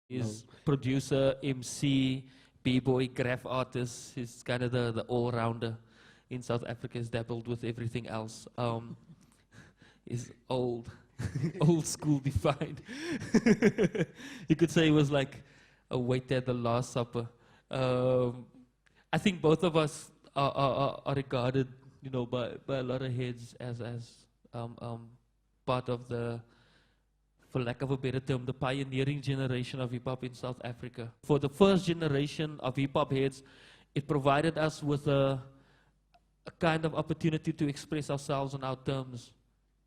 He's producer, MC, b-boy, graph artist. He's kind of the all-rounder in South Africa. He's dabbled with everything else. He's old, old school defined. You could say he was like a waiter at the Last Supper. I think both of us are regarded, you know, by a lot of heads as part of the, for lack of a better term, the pioneering generation of hip-hop in South Africa. For the first generation of hip-hop heads, it provided us with a kind of opportunity to express ourselves on our terms.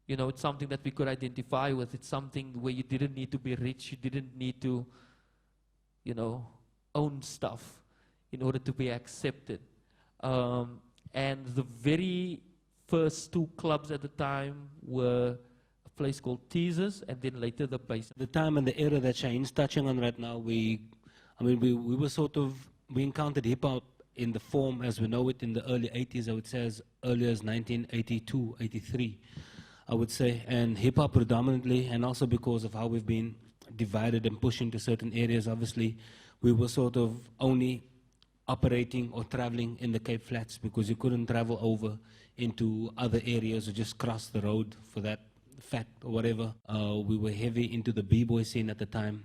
You know, it's something that we could identify with. It's something where you didn't need to be rich. You didn't need to, you know, own stuff in order to be accepted. And the very first two clubs at the time were a place called Teasers and then later the Base. The time and the era that Shane's touching on right now, we were sort of, we encountered hip-hop in the form as we know it in the early 80s, I would say as early as 1982, 83, I would say. And hip-hop predominantly, and also because of how we've been divided and pushed into certain areas, obviously, we were sort of only operating or traveling in the Cape Flats because you couldn't travel over into other areas or just cross the road for that fact or whatever. We were heavy into the b-boy scene at the time,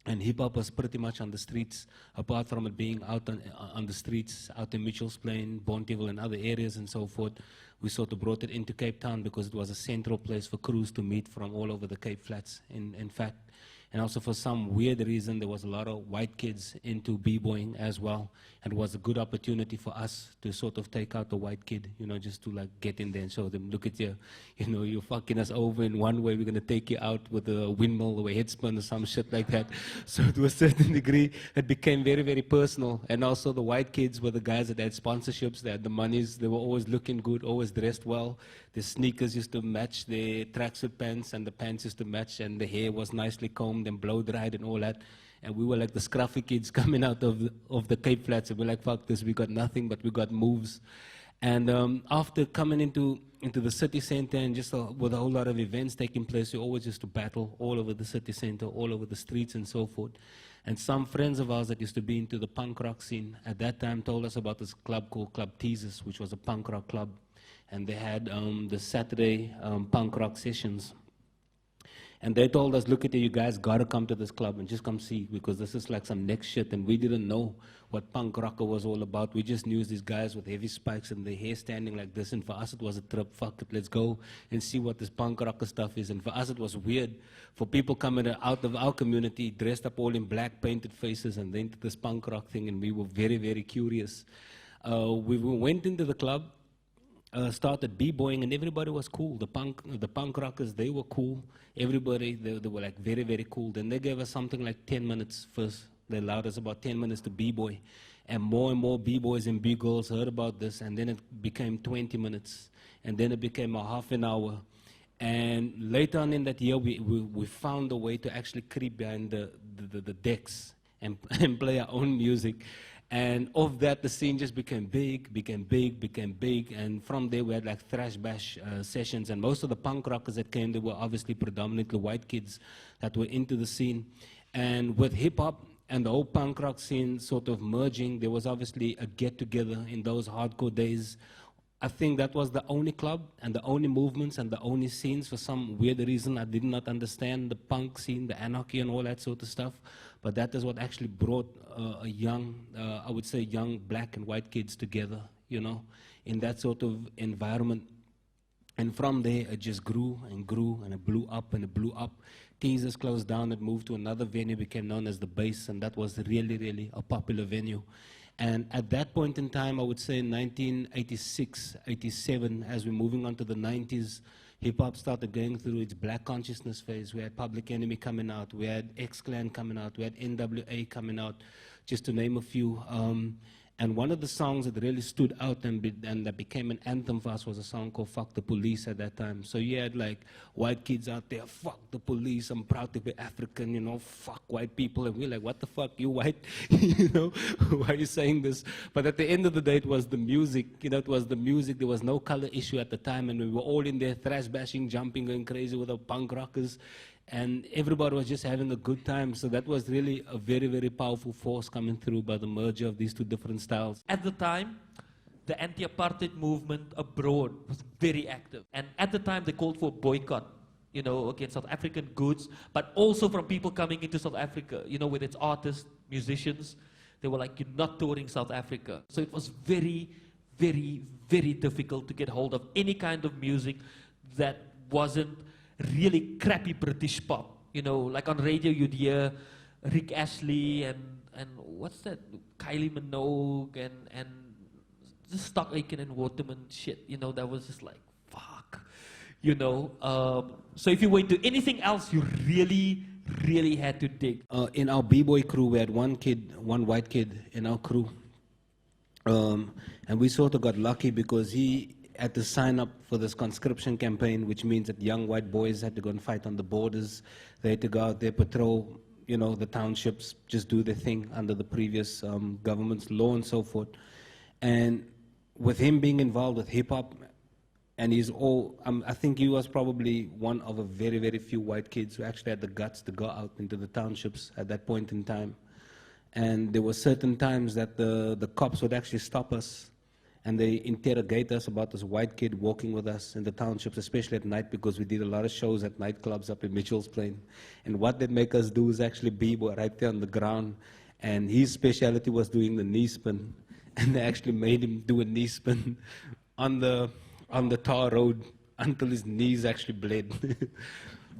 and hip-hop was pretty much on the streets, apart from it being out on the streets, out in Mitchell's Plain, Bonteheuwel and other areas and so forth. We sort of brought it into Cape Town because it was a central place for crews to meet from all over the Cape Flats, in fact. And also for some weird reason, there was a lot of white kids into b-boying as well. And it was a good opportunity for us to sort of take out the white kid, you know, just to like get in there and show them, look at you, you know, you're fucking us over in one way, we're going to take you out with a windmill or a headspin or some shit like that. So to a certain degree, it became very, very personal. And also the white kids were the guys that had sponsorships, they had the monies, they were always looking good, always dressed well. The sneakers used to match the tracksuit pants, and the pants used to match, and the hair was nicely combed and blow-dried and all that. And we were like the scruffy kids coming out of the Cape Flats, and we're like, fuck this, we got nothing, but we got moves. And after coming into the city center and just with a whole lot of events taking place, we always used to battle all over the city center, all over the streets and so forth. And some friends of ours that used to be into the punk rock scene at that time told us about this club called Club Teasers, which was a punk rock club. And they had the Saturday punk rock sessions. And they told us, look at it, you guys gotta come to this club and just come see, because this is like some next shit. And we didn't know what punk rocker was all about. We just knew these guys with heavy spikes and their hair standing like this. And for us, it was a trip. Fuck it, let's go and see what this punk rocker stuff is. And for us, it was weird for people coming out of our community, dressed up all in black, painted faces, and then to this punk rock thing. And we were very, very curious. We went into the club. Started b-boying, and everybody was cool. The punk rockers, they were cool. Everybody, they were like very, very cool. Then they gave us something like 10 minutes first. They allowed us about 10 minutes to b-boy. And more b-boys and b-girls heard about this, and then it became 20 minutes. And then it became a half an hour. And later on in that year, we found a way to actually creep behind the decks and play our own music. And of that, the scene just became big. And from there, we had like thrash bash sessions. And most of the punk rockers that came, they were obviously predominantly white kids that were into the scene. And with hip hop and the whole punk rock scene sort of merging, there was obviously a get together in those hardcore days. I think that was the only club and the only movements and the only scenes. For some weird reason, I did not understand the punk scene, the anarchy and all that sort of stuff. But that is what actually brought a young, I would say young black and white kids together, you know, in that sort of environment. And from there, it just grew, and it blew up, and it blew up. Teasers closed down, it moved to another venue, became known as the Base, and that was really, really a popular venue. And at that point in time, I would say 1986, 87, as we're moving on to the 90s, hip-hop started going through its black consciousness phase. We had Public Enemy coming out, we had X-Clan coming out, we had NWA coming out, just to name a few. And one of the songs that really stood out and that became an anthem for us was a song called Fuck the Police at that time. So you had like white kids out there, fuck the police, I'm proud to be African, you know, fuck white people. And we're like, what the fuck, you white? You know, why are you saying this? But at the end of the day, it was the music, you know, it was the music. There was no color issue at the time, and we were all in there thrash bashing, jumping, going crazy with the punk rockers. And everybody was just having a good time. So that was really a very, very powerful force coming through by the merger of these two different styles. At the time, the anti-apartheid movement abroad was very active. And at the time, they called for boycott, against South African goods, but also from people coming into South Africa, whether it's artists, musicians. They were like, you're not touring South Africa. So it was very, very, very difficult to get hold of any kind of music that wasn't really crappy British pop. Like on radio you'd hear Rick Astley and what's that? Kylie Minogue and just Stock Aitken and Waterman shit. That was just like, fuck. So if you were into anything else, you really, really had to dig. In our b-boy crew, we had one white kid in our crew. And we sort of got lucky because he had to sign up for this conscription campaign, which means that young white boys had to go and fight on the borders. They had to go out there, patrol, the townships, just do their thing under the previous government's law and so forth. And with him being involved with hip-hop, and I think he was probably one of a very, very few white kids who actually had the guts to go out into the townships at that point in time. And there were certain times that the cops would actually stop us and they interrogate us about this white kid walking with us in the townships, especially at night, because we did a lot of shows at nightclubs up in Mitchell's Plain. And what they'd make us do is actually b-boy right there on the ground. And his specialty was doing the knee spin. And they actually made him do a knee spin on the tar road until his knees actually bled.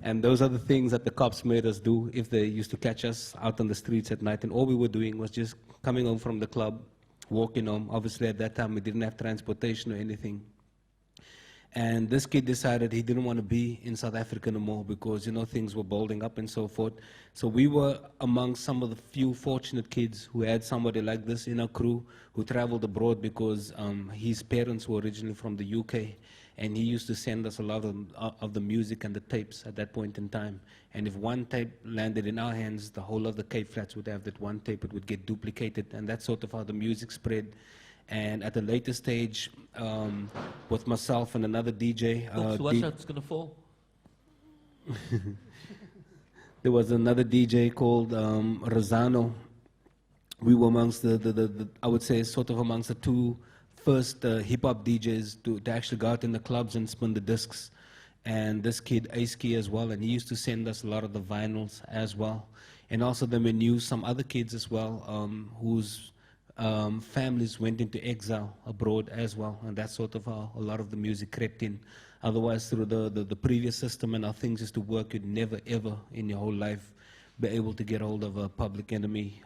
And those are the things that the cops made us do if they used to catch us out on the streets at night. And all we were doing was just coming home from the club, walking home. Obviously, at that time, we didn't have transportation or anything. And this kid decided he didn't want to be in South Africa anymore because, things were building up and so forth. So we were among some of the few fortunate kids who had somebody like this in our crew who traveled abroad because his parents were originally from the UK. And he used to send us a lot of the music and the tapes at that point in time. And if one tape landed in our hands, the whole of the Cape Flats would have that one tape. It would get duplicated. And that's sort of how the music spread. And at a later stage, with myself and another DJ... Oops, watch out, it's going to fall. There was another DJ called Rosano. We were amongst I would say, sort of amongst the two first hip-hop DJs to actually go out in the clubs and spin the discs. And this kid, Ace Key as well, and he used to send us a lot of the vinyls as well. And also then we knew some other kids as well whose families went into exile abroad as well. And that's sort of how a lot of the music crept in. Otherwise, through the previous system and how things used to work, you'd never, ever in your whole life be able to get hold of a Public Enemy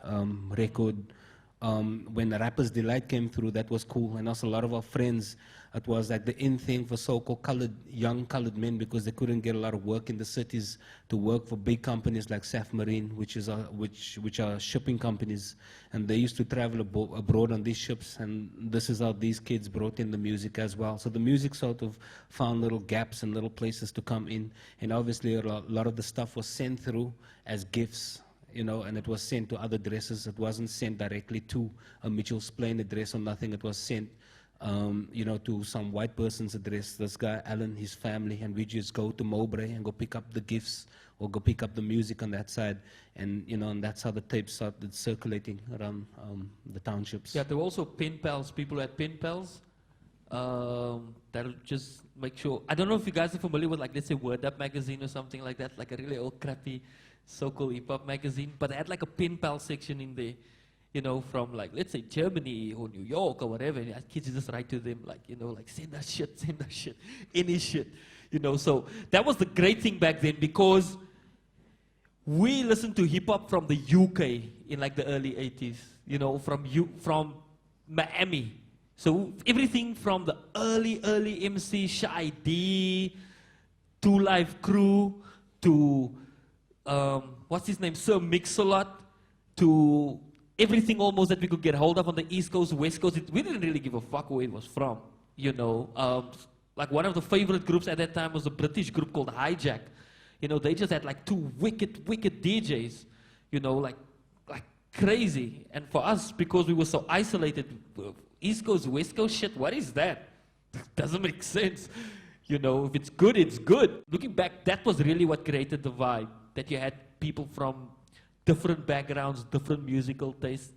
record. When the Rapper's Delight came through, that was cool. And also a lot of our friends, it was like the in thing for so-called young colored men because they couldn't get a lot of work in the cities to work for big companies like Saf Marine, which are shipping companies. And they used to travel abroad on these ships, and this is how these kids brought in the music as well. So the music sort of found little gaps and little places to come in. And obviously a lot of the stuff was sent through as gifts. And it was sent to other addresses. It wasn't sent directly to a Mitchell's Plain address or nothing. It was sent, to some white person's address. This guy, Alan, his family, and we just go to Mowbray and go pick up the gifts or go pick up the music on that side. And, and that's how the tapes started circulating around the townships. Yeah, there were also pen pals. People who had pen pals. That'll just make sure. I don't know if you guys are familiar with, like, let's say Word Up magazine or something like that, like a really old crappy so-called hip-hop magazine, but they had like a pen pal section in there, from like, let's say Germany or New York or whatever, and kids just write to them like, like send us shit, any shit, so that was the great thing back then because we listened to hip-hop from the UK in like the early 80s, from Miami, so everything from the early MC, Shy D, Two Live Crew, to what's his name, Sir Mix-a-Lot, to everything almost that we could get hold of on the East Coast, West Coast. We didn't really give a fuck where it was from, like one of the favorite groups at that time was a British group called Hijack. They just had like two wicked DJs, like crazy. And for us, because we were so isolated, East Coast, West Coast shit, what is that? Doesn't make sense. You know, if it's good, it's good. Looking back, that was really what created the vibe. That you had people from different backgrounds, different musical tastes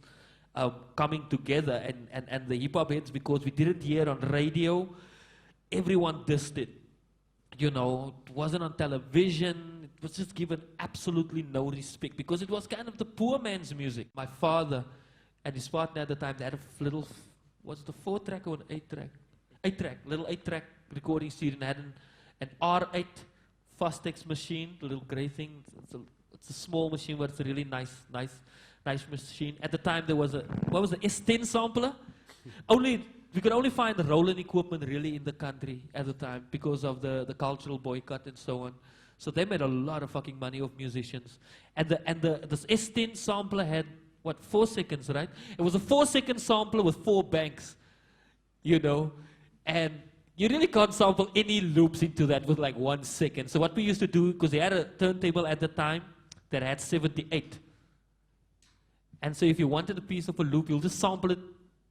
coming together. And the hip-hop heads, because we didn't hear on radio, everyone dissed it. You know, it wasn't on television. It was just given absolutely no respect because it was kind of the poor man's music. My father and his partner at the time, they had a little, was it a 4-track or an 8-track? 8-track, little 8-track recording studio, and had an R8 Fastex machine, the little grey thing. It's a small machine, but it's a really nice machine. At the time, there was what was the S10 sampler? We could only find the Roland equipment really in the country at the time because of the cultural boycott and so on. So they made a lot of fucking money off musicians. And this S10 sampler had, 4 seconds, right? It was a 4-second sampler with 4 banks, you know? And you really can't sample any loops into that with like 1 second. So what we used to do, because they had a turntable at the time that had 78. And so if you wanted a piece of a loop, you'll just sample it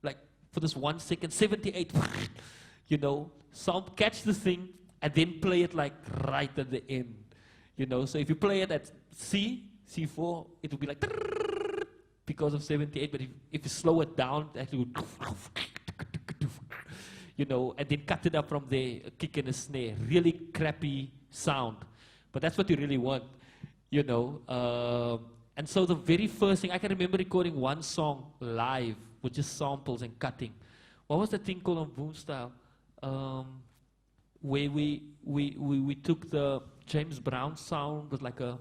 like for this 1 second, 78. You know, catch the thing and then play it like right at the end. You know, so if you play it at C4, it will be like because of 78. But if you slow it down, it actually would, you know, and then cut it up from there, a kick and a snare. Really crappy sound. But that's what you really want, you know. And so the very first thing, I can remember recording one song live with just samples and cutting. What was the thing called on Boom Style? Where we took the James Brown sound with like a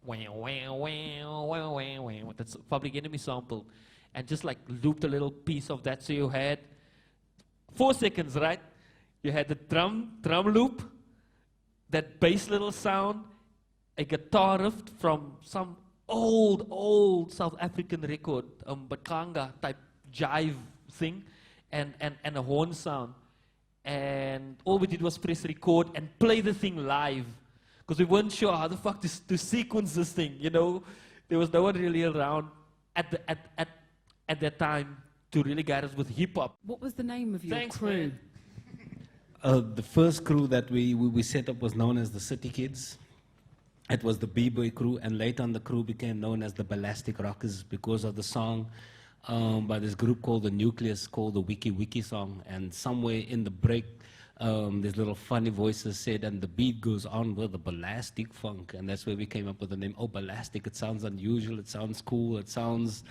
wow, wow, wow, wow, wow, wow. That's a Public Enemy sample. And just like looped a little piece of that. So you had 4 seconds, right? You had the drum loop, that bass little sound, a guitar riff from some old South African record, Bakanga type jive thing, and a horn sound. And all we did was press record and play the thing live, because we weren't sure how the fuck to sequence this thing, you know. There was no one really around at that time to really guide us with hip-hop. What was the name of your Thanks, crew? man. The first crew that we set up was known as the City Kids. It was the B-Boy crew, and later on the crew became known as the Ballastic Rockers because of the song by this group called The Nucleus, called the Wiki Wiki song. And somewhere in the break, these little funny voices said, and the beat goes on with the Ballastic Funk. And that's where we came up with the name. Oh, Ballastic, it sounds unusual, it sounds cool, it sounds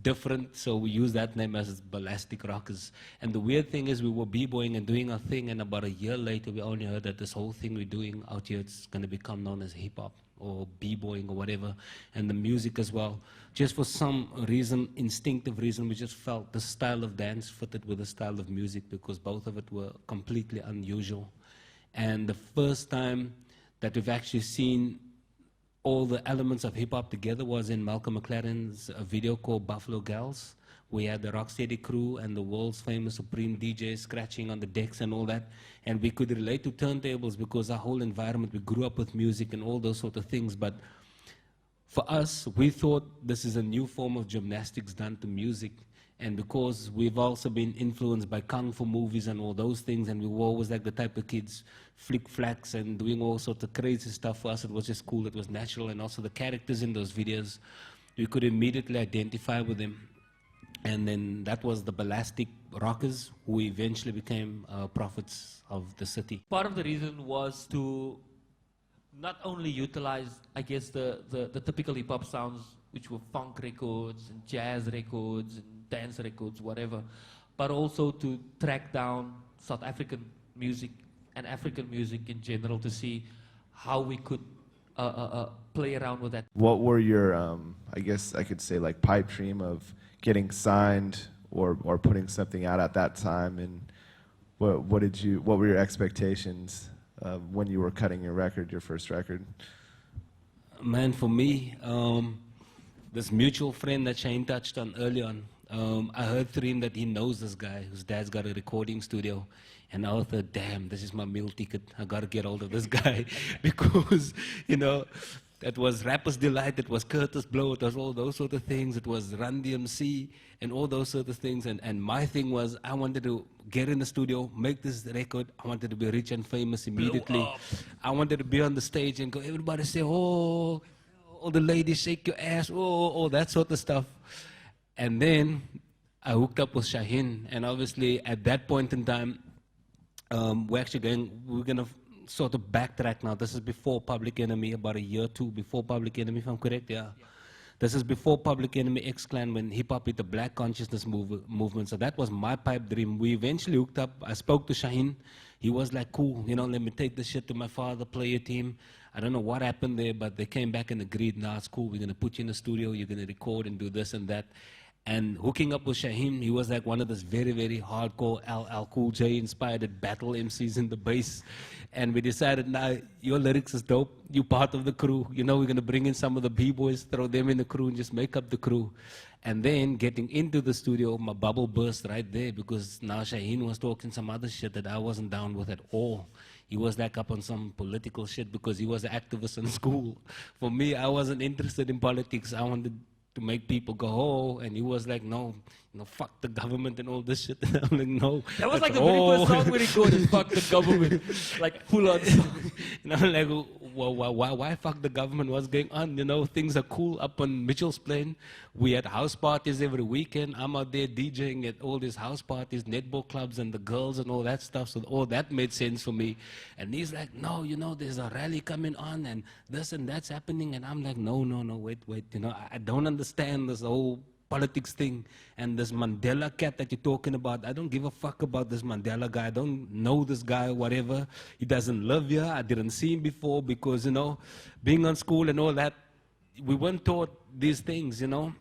different, so we use that name as Ballastic Rockers. And the weird thing is we were b-boying and doing our thing, and about a year later we only heard that this whole thing we're doing out here, it's going to become known as hip-hop or b-boying or whatever, and the music as well. Just for some reason, instinctive reason, we just felt the style of dance fitted with the style of music because both of it were completely unusual. And the first time that we've actually seen all the elements of hip-hop together was in Malcolm McLaren's video called Buffalo Gals. We had the Rocksteady crew and the world's famous Supreme DJ scratching on the decks and all that. And we could relate to turntables because our whole environment, we grew up with music and all those sort of things. But for us, we thought this is a new form of gymnastics done to music. And because we've also been influenced by Kung Fu movies and all those things, and we were always like the type of kids flick flacks and doing all sorts of crazy stuff, for us it was just cool, it was natural, and also the characters in those videos, we could immediately identify with them. And then that was the Ballastic Rockers, who eventually became prophets of the city. Part of the reason was to not only utilize, I guess, the typical hip-hop sounds, which were funk records and jazz records and dance records, whatever, but also to track down South African music and African music in general to see how we could play around with that. What were your, I guess I could say, like, pipe dream of getting signed or putting something out at that time, and what were your expectations when you were cutting your record, your first record? Man, for me, this mutual friend that Shane touched on early on, I heard through him that he knows this guy whose dad's got a recording studio. And I thought, damn, this is my meal ticket. I got to get hold of this guy because, you know, It was Rapper's Delight, it was Curtis Blow, it was all those sort of things, it was Run DMC, and all those sort of things. And my thing was, I wanted to get in the studio, make this record. I wanted to be rich and famous immediately. I wanted to be on the stage and go, everybody say, oh, all the ladies shake your ass, oh, all that sort of stuff. And then I hooked up with Shaheen, and obviously at that point in time, we're going to sort of backtrack now. This is before Public Enemy, about a year or two before Public Enemy, if I'm correct, yeah. This is before Public Enemy X-Clan, when hip-hop hit the black consciousness movement. So that was my pipe dream. We eventually hooked up. I spoke to Shaheen. He was like, cool, you know, let me take this shit to my father, play a team. I don't know what happened there, but they came back and agreed, nah, it's cool, we're going to put you in the studio, you're going to record and do this and that. And hooking up with Shaheen, he was like one of those very, very hardcore LL Cool J inspired battle MCs in the bass. And we decided, nah, your lyrics is dope. You're part of the crew. You know, we're going to bring in some of the B-boys, throw them in the crew, and just make up the crew. And then getting into the studio, my bubble burst right there, because now Shaheen was talking some other shit that I wasn't down with at all. He was like up on some political shit because he was an activist in school. For me, I wasn't interested in politics. I wanted to make people go, oh, and he was like, no, you know, fuck the government and all this shit. And I'm like, no. That was like the very first song we recorded, fuck the government. Like, full on song. And I'm like, well, why fuck the government? What's going on? You know, things are cool up on Mitchell's Plain. We had house parties every weekend. I'm out there DJing at all these house parties, netball clubs, and the girls and all that stuff. So all that made sense for me. And he's like, no, you know, there's a rally coming on, and this and that's happening. And I'm like, no, wait. You know, I don't understand this whole politics thing and this Mandela cat that you're talking about. I don't give a fuck about this Mandela guy. I don't know this guy, whatever. He doesn't live here. I didn't see him before because, you know, being on school and all that, we weren't taught these things, you know.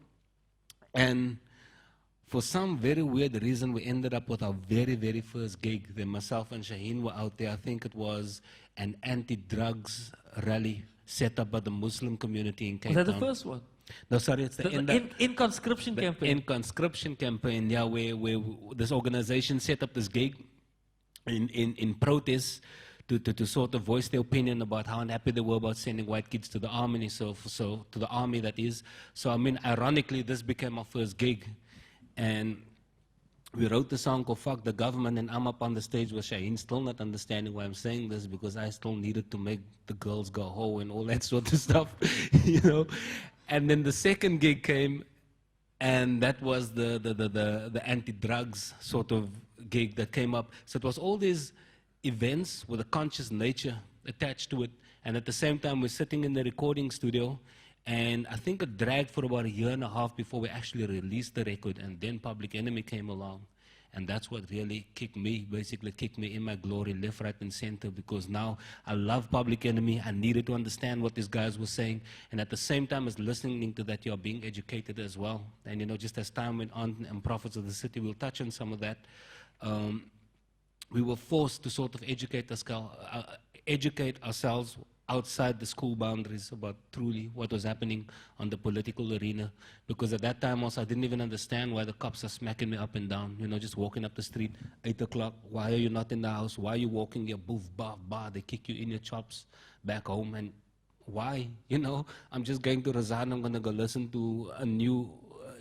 And for some very weird reason, we ended up with our very, very first gig. Then myself and Shaheen were out there. I think it was an anti-drugs rally set up by the Muslim community in Cape Town. Was that the first one? No, sorry, it's the conscription campaign. In conscription campaign, yeah, where this organization set up this gig in protest to sort of voice their opinion about how unhappy they were about sending white kids to the army, so to the army, that is. So I mean, ironically, this became our first gig, and we wrote the song called Fuck the Government, and I'm up on the stage with Shaheen, still not understanding why I'm saying this, because I still needed to make the girls go ho and all that sort of stuff, you know. And then the second gig came, and that was the anti-drugs sort of gig that came up. So it was all these events with a conscious nature attached to it. And at the same time, we're sitting in the recording studio, and I think it dragged for about a year and a half before we actually released the record, and then Public Enemy came along. And that's what really basically kicked me in my glory, left, right, and center, because now I love Public Enemy. I needed to understand what these guys were saying. And at the same time as listening to that, you're being educated as well. And, you know, just as time went on, and Prophets of the City, we'll touch on some of that, we were forced to sort of educate ourselves outside the school boundaries about truly what was happening on the political arena. Because at that time also, I didn't even understand why the cops are smacking me up and down, you know, just walking up the street, 8 o'clock, why are you not in the house? Why are you walking your boof, bah, bah, they kick you in your chops back home, and why? You know, I'm just going to Razan, I'm gonna go listen to a new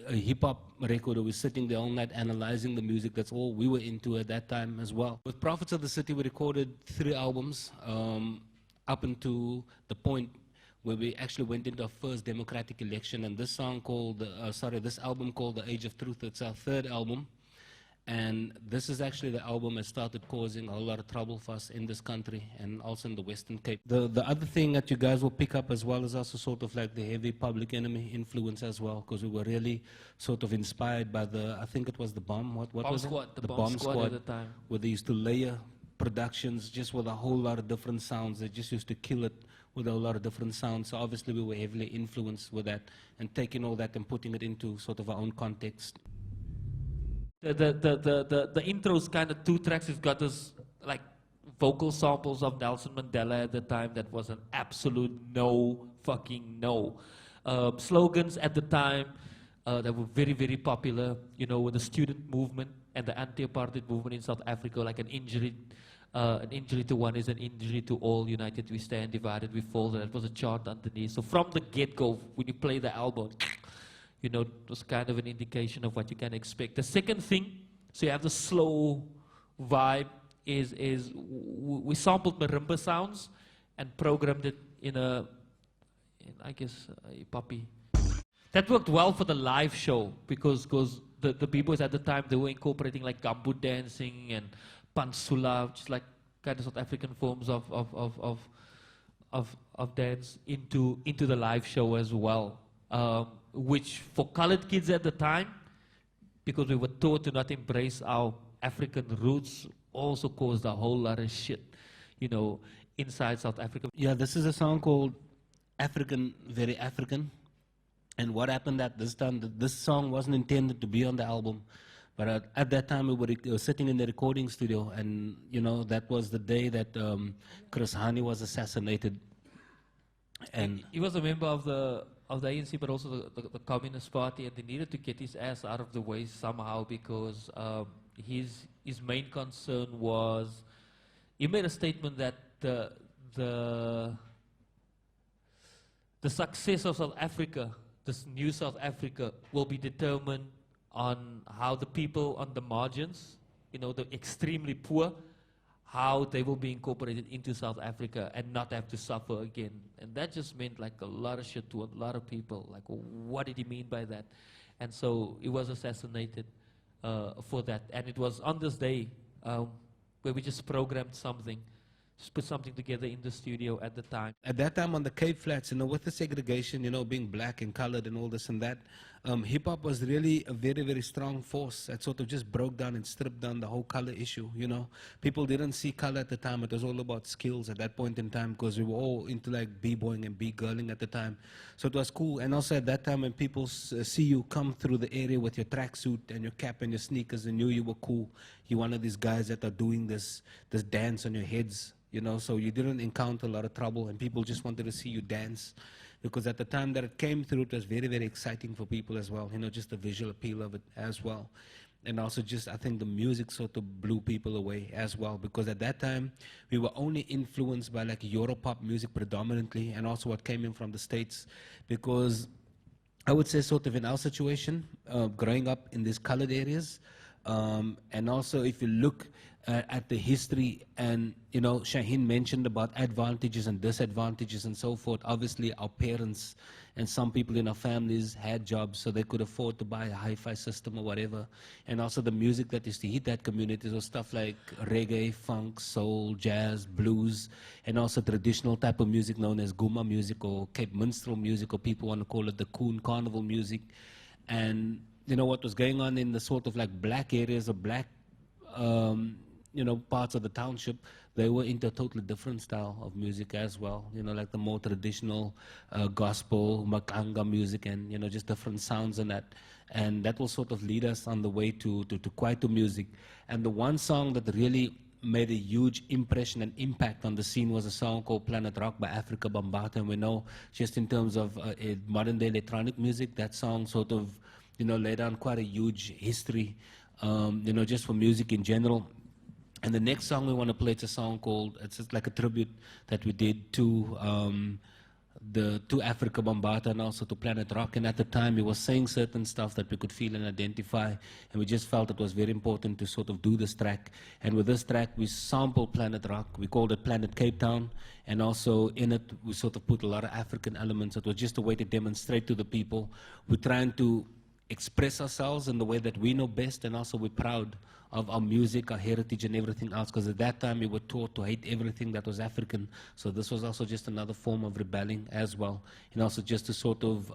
hip-hop record. We're sitting there all night analyzing the music. That's all we were into at that time as well. With Prophets of the City, we recorded 3 albums, up until the point where we actually went into our first democratic election. And this album called The Age of Truth, it's our 3rd album. And this is actually the album that started causing a whole lot of trouble for us in this country and also in the Western Cape. The other thing that you guys will pick up as well is also sort of like the heavy Public Enemy influence as well, because we were really sort of inspired by I think it was the Bomb, what Bomb was Squad, it? the Bomb Squad at the time. Where they used to layer productions just with a whole lot of different sounds. They just used to kill it with a whole lot of different sounds. So obviously we were heavily influenced with that and taking all that and putting it into sort of our own context. The intro's kind of 2 tracks. We've got this like vocal samples of Nelson Mandela at the time that was an absolute no fucking no. Slogans at the time that were very, very popular, you know, with the student movement and the anti-apartheid movement in South Africa, like an injury An injury to one is an injury to all. United we stand, divided we fall. That was a chart underneath. So from the get-go, when you play the album, you know, it was kind of an indication of what you can expect. The second thing, so you have the slow vibe, is we sampled marimba sounds and programmed it in I guess, a puppy. That worked well for the live show because the b-boys at the time, they were incorporating like gumboot dancing and pansula, which is like kind of South African forms of dance into the live show as well. Which for colored kids at the time, because we were taught to not embrace our African roots, also caused a whole lot of shit, you know, inside South Africa. Yeah, this is a song called African, Very African. And what happened at this time, this song wasn't intended to be on the album. But at that time, we were sitting in the recording studio, and, you know, that was the day that Chris Hani was assassinated. And he was a member of the ANC, but also the Communist Party, and they needed to get his ass out of the way somehow because his main concern was, he made a statement that the success of South Africa, this new South Africa, will be determined on how the people on the margins, you know, the extremely poor, how they will be incorporated into South Africa and not have to suffer again. And that just meant like a lot of shit to a lot of people. Like, what did he mean by that? And so he was assassinated for that. And it was on this day where we just programmed something, just put something together in the studio at the time. At that time on the Cape Flats, you know, with the segregation, you know, being black and colored and all this and that, hip-hop was really a very, very strong force that sort of just broke down and stripped down the whole color issue, you know. People didn't see color at the time. It was all about skills at that point in time because we were all into like b-boying and b-girling at the time. So it was cool. And also at that time when people see you come through the area with your tracksuit and your cap and your sneakers, they knew you were cool. You're one of these guys that are doing this dance on your heads, you know, so you didn't encounter a lot of trouble and people just wanted to see you dance. Because at the time that it came through, it was very, very exciting for people as well, you know, just the visual appeal of it as well. And also just, I think the music sort of blew people away as well, because at that time, we were only influenced by like Europop music predominantly, and also what came in from the States, because I would say sort of in our situation, growing up in these colored areas, and also if you look at the history, and you know, Shaheen mentioned about advantages and disadvantages and so forth. Obviously our parents and some people in our families had jobs, so they could afford to buy a hi-fi system or whatever. And also the music that used to hit that community was stuff like reggae, funk, soul, jazz, blues, and also traditional type of music known as Guma music or Cape Minstrel music, or people want to call it the Coon Carnival music. And you know what was going on in the sort of like black areas or black you know, parts of the township, they were into a totally different style of music as well. You know, like the more traditional gospel, makanga music, and you know, just different sounds and that. And that will sort of lead us on the way to Kwaito music. And the one song that really made a huge impression and impact on the scene was a song called Planet Rock by Africa Bambaataa. And we know, just in terms of modern day electronic music, that song sort of, you know, laid down quite a huge history, you know, just for music in general. And the next song we want to play, it's a song called, it's just like a tribute that we did to Africa Bambaataa and also to Planet Rock. And at the time, he was saying certain stuff that we could feel and identify. And we just felt it was very important to sort of do this track. And with this track, we sampled Planet Rock. We called it Planet Cape Town. And also in it, we sort of put a lot of African elements. It was just a way to demonstrate to the people. We're trying to express ourselves in the way that we know best, and also we're proud of our music, our heritage, and everything else, because at that time we were taught to hate everything that was African. So this was also just another form of rebelling as well, and also just to sort of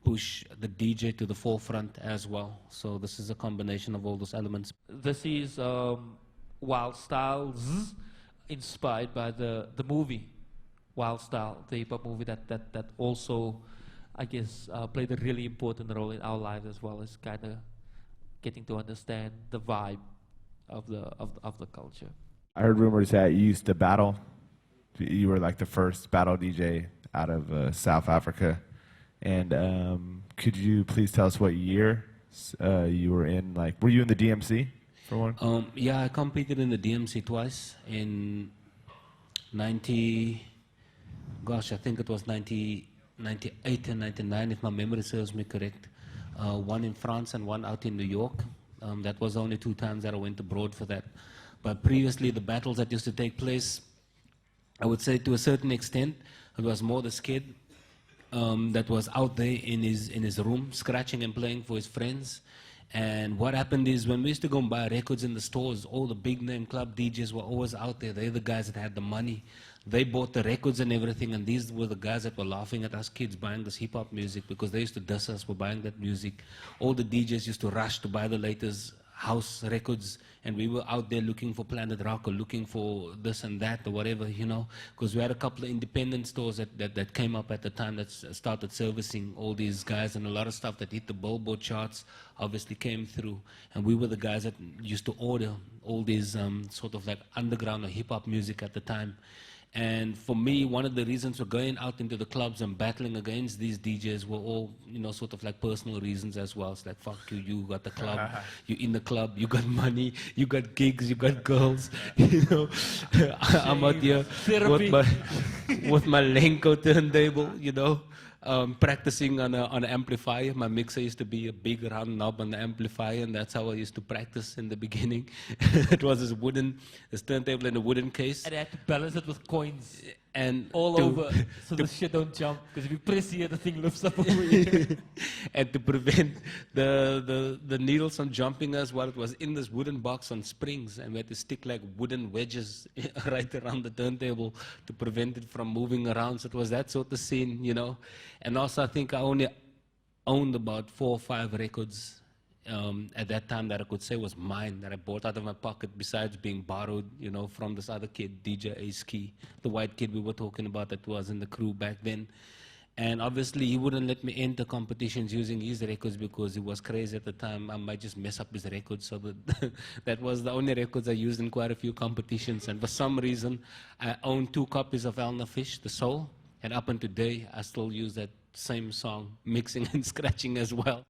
push the DJ to the forefront as well. So this is a combination of all those elements. This is Wild Styles, inspired by the movie Wild Style, the hip-hop movie that also, I guess, played a really important role in our lives as well, as kind of getting to understand the vibe of the culture. I heard rumors that you used to battle. You were like the first battle DJ out of South Africa. And could you please tell us what year you were in? Like, were you in the DMC for one? Yeah, I competed in the DMC twice in 90, gosh, I think it was 98 and 99, if my memory serves me correct. One in France and one out in New York. That was the only 2 times that I went abroad for that. But previously, the battles that used to take place, I would say to a certain extent, it was more this kid that was out there in his room, scratching and playing for his friends. And what happened is when we used to go and buy records in the stores, all the big name club DJs were always out there. They're the guys that had the money. They bought the records and everything, and these were the guys that were laughing at us kids buying this hip-hop music because they used to diss us for buying that music. All the DJs used to rush to buy the latest house records, and we were out there looking for Planet Rock or looking for this and that or whatever, you know, because we had a couple of independent stores that came up at the time that started servicing all these guys, and a lot of stuff that hit the Billboard charts obviously came through, and we were the guys that used to order all these sort of like underground or hip-hop music at the time. And for me, one of the reasons for going out into the clubs and battling against these DJs were all, you know, sort of like personal reasons as well. It's like, fuck you, you got the club, you in the club, you got money, you got gigs, you got girls, you know. I'm out here with my Lenco turntable, you know, practicing on an amplifier. My mixer used to be a big round knob on the amplifier, and that's how I used to practice in the beginning. It was this turntable in a wooden case. And I had to balance it with coins And all over so the shit don't jump. Because if you press here, the thing lifts up over here. and to prevent the needles from jumping us while it was in this wooden box on springs, and we had to stick like wooden wedges right around the turntable to prevent it from moving around. So it was that sort of scene, you know. And also I think I only owned about 4 or 5 records at that time that I could say was mine, that I bought out of my pocket, besides being borrowed, you know, from this other kid, DJ Ace Key, the white kid we were talking about that was in the crew back then. And obviously he wouldn't let me enter competitions using his records because he was crazy at the time. I might just mess up his records. So that was the only records I used in quite a few competitions. And for some reason, I own 2 copies of Elna Fish, The Soul. And up until today, I still use that same song, mixing and scratching as well.